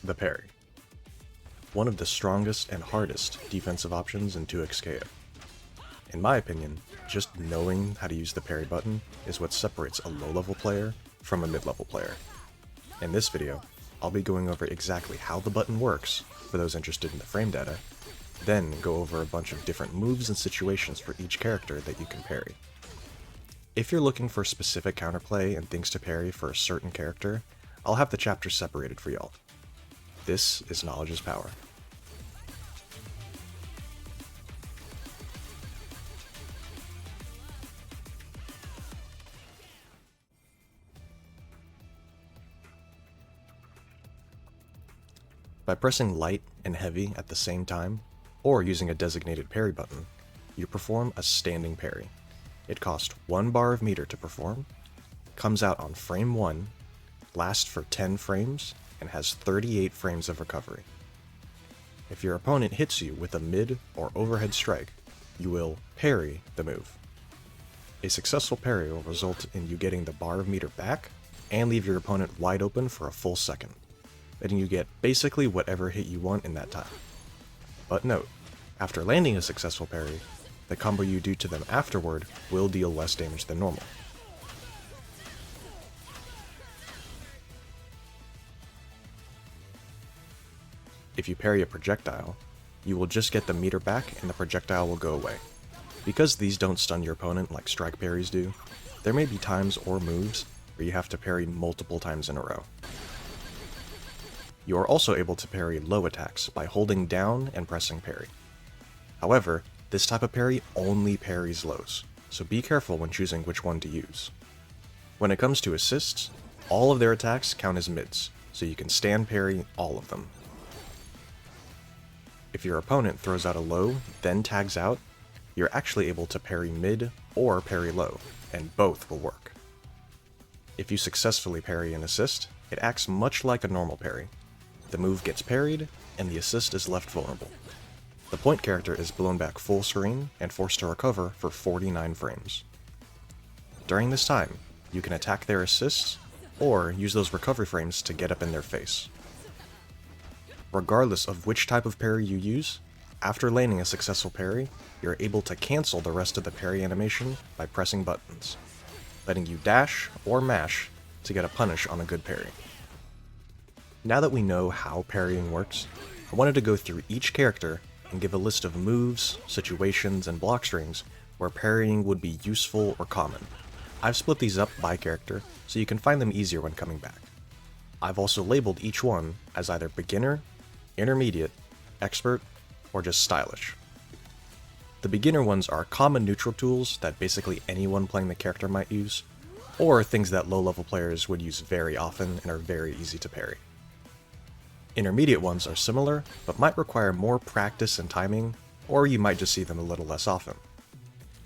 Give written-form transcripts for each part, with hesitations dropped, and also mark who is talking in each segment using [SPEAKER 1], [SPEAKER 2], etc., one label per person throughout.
[SPEAKER 1] the parry. One of the strongest and hardest defensive options in 2xKO. In my opinion, just knowing how to use the parry button is what separates a low-level player from a mid-level player. In this video, I'll be going over exactly how the button works for those interested in the frame data, then go over a bunch of different moves and situations for each character that you can parry. If you're looking for specific counterplay and things to parry for a certain character, I'll have the chapters separated for y'all. This is Knowledge is Power. By pressing light and heavy at the same time, or using a designated parry button, you perform a standing parry. It costs 1 bar of meter to perform, comes out on frame 1, lasts for 10 frames, and has 38 frames of recovery. If your opponent hits you with a mid or overhead strike, you will parry the move. A successful parry will result in you getting the bar of meter back and leave your opponent wide open for a full second, letting you get basically whatever hit you want in that time. But note, after landing a successful parry, the combo you do to them afterward will deal less damage than normal. If you parry a projectile, you will just get the meter back and the projectile will go away. Because these don't stun your opponent like strike parries do, there may be times or moves where you have to parry multiple times in a row. You are also able to parry low attacks by holding down and pressing parry. However, this type of parry only parries lows, so be careful when choosing which one to use. When it comes to assists, all of their attacks count as mids, so you can stand parry all of them. If your opponent throws out a low, then tags out, you're actually able to parry mid or parry low, and both will work. If you successfully parry an assist, it acts much like a normal parry. The move gets parried, and the assist is left vulnerable. The point character is blown back full screen and forced to recover for 49 frames. During this time, you can attack their assists, or use those recovery frames to get up in their face. Regardless of which type of parry you use, after landing a successful parry, you're able to cancel the rest of the parry animation by pressing buttons, letting you dash or mash to get a punish on a good parry. Now that we know how parrying works, I wanted to go through each character and give a list of moves, situations, and block strings where parrying would be useful or common. I've split these up by character so you can find them easier when coming back. I've also labeled each one as either beginner, intermediate, expert, or just stylish. The beginner ones are common neutral tools that basically anyone playing the character might use, or things that low-level players would use very often and are very easy to parry. Intermediate ones are similar, but might require more practice and timing, or you might just see them a little less often.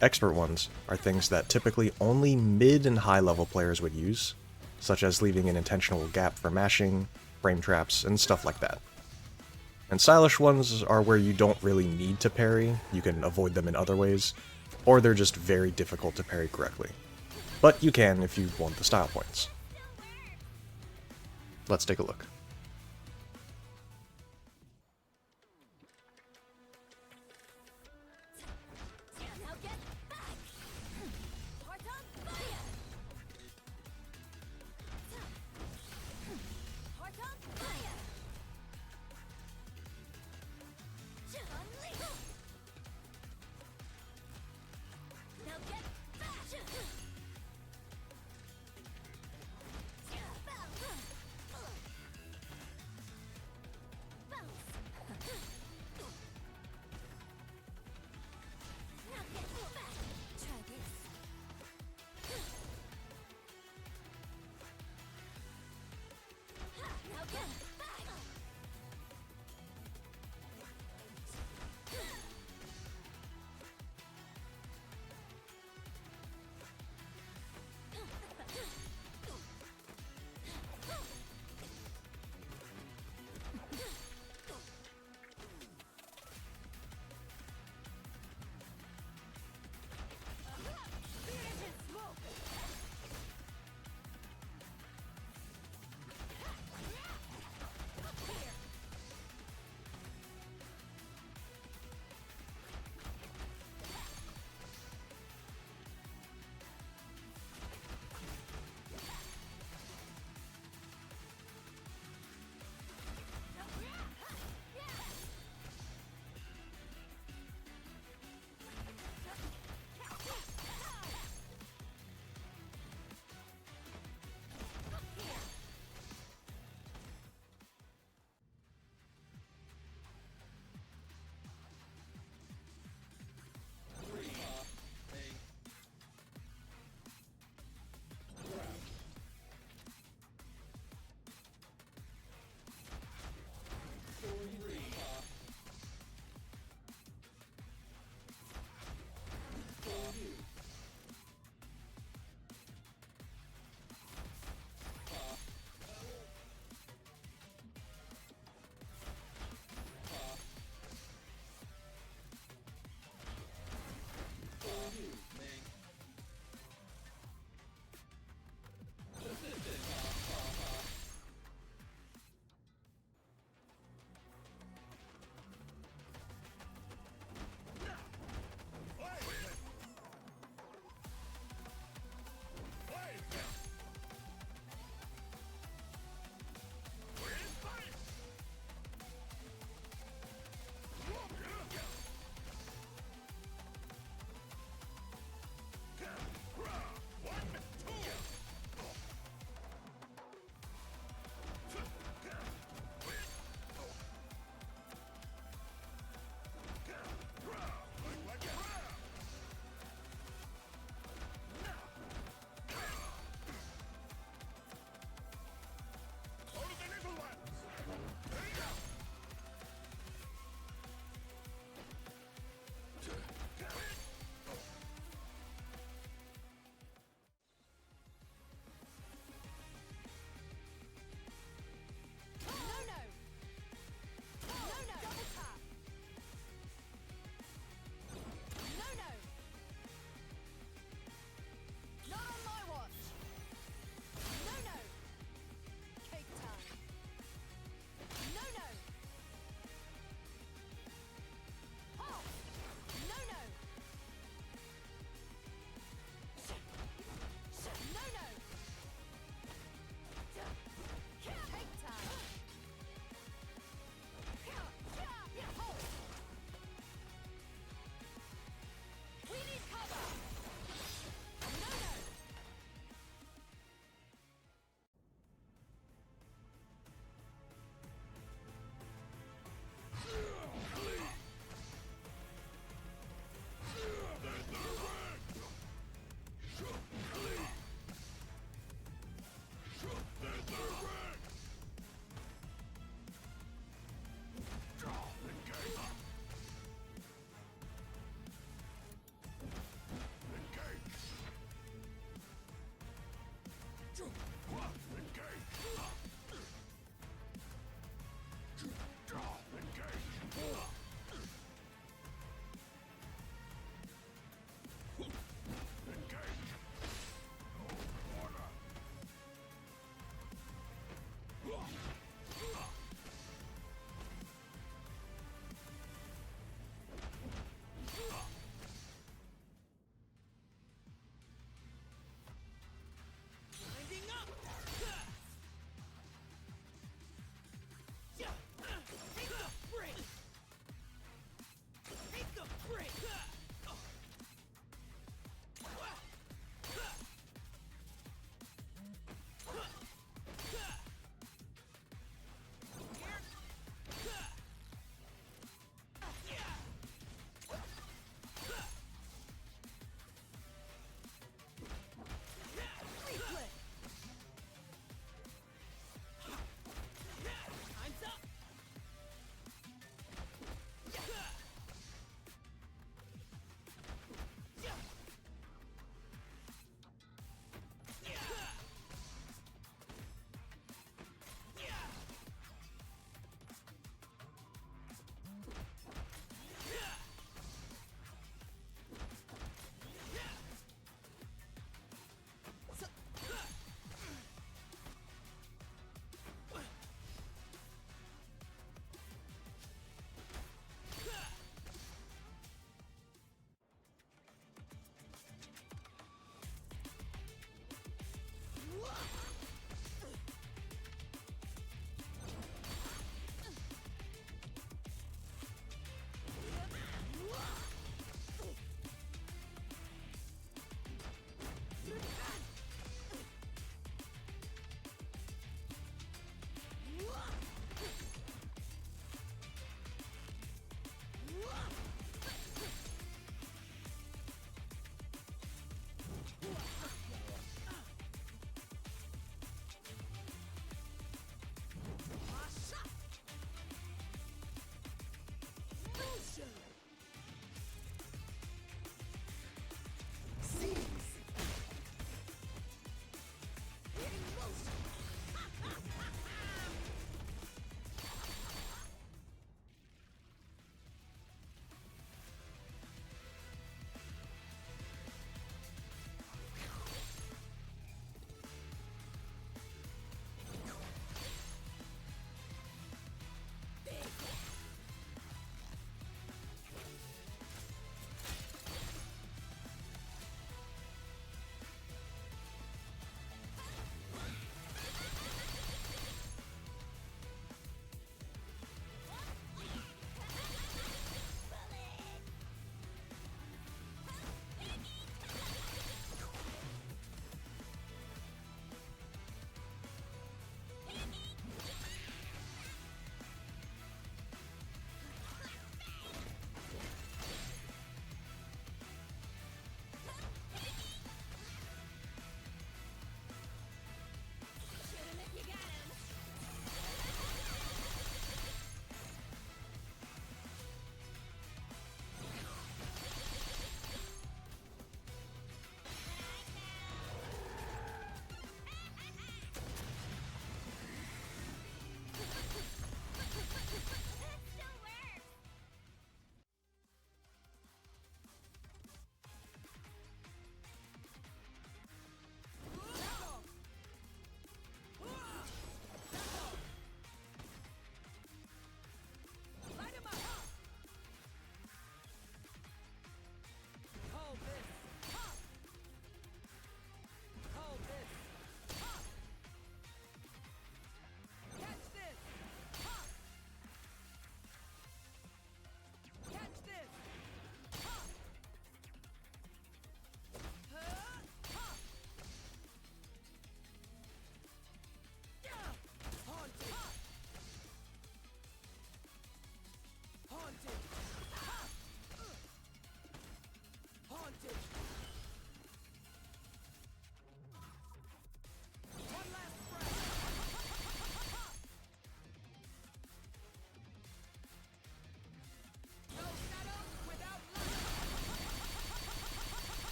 [SPEAKER 1] Expert ones are things that typically only mid and high level players would use, such as leaving an intentional gap for mashing, frame traps, and stuff like that. And stylish ones are where you don't really need to parry, you can avoid them in other ways, or they're just very difficult to parry correctly. But you can if you want the style points. Let's take a look.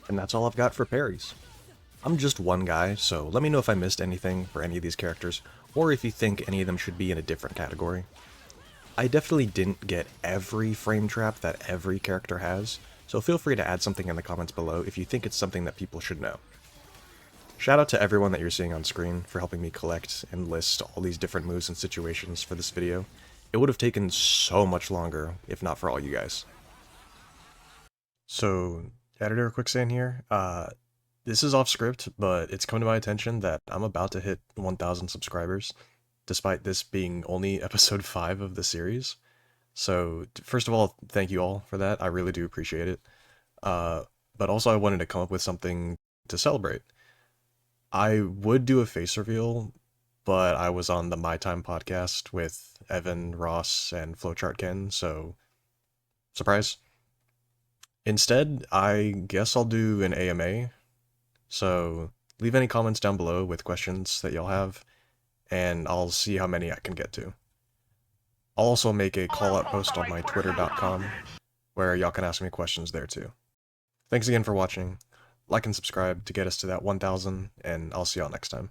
[SPEAKER 1] And that's all I've got for parries. I'm just one guy, so let me know if I missed anything for any of these characters, or if you think any of them should be in a different category. I definitely didn't get every frame trap that every character has, so feel free to add something in the comments below if you think it's something that people should know. Shout out to everyone that you're seeing on screen for helping me collect and list all these different moves and situations for this video. It would have taken so much longer if not for all you guys. So, editor quicksand here. This is off script, but it's come to my attention that I'm about to hit 1,000 subscribers, despite this being only episode 5 of the series. So, first of all, thank you all for that. I really do appreciate it. But also I wanted to come up with something to celebrate. I would do a face reveal, but I was on the My Time podcast with Evan, Ross, and Flowchart Ken, so surprise. Instead, I guess I'll do an AMA, so leave any comments down below with questions that y'all have, and I'll see how many I can get to. I'll also make a call-out post on my twitter.com, where y'all can ask me questions there too. Thanks again for watching. Like and subscribe to get us to that 1,000, and I'll see y'all next time.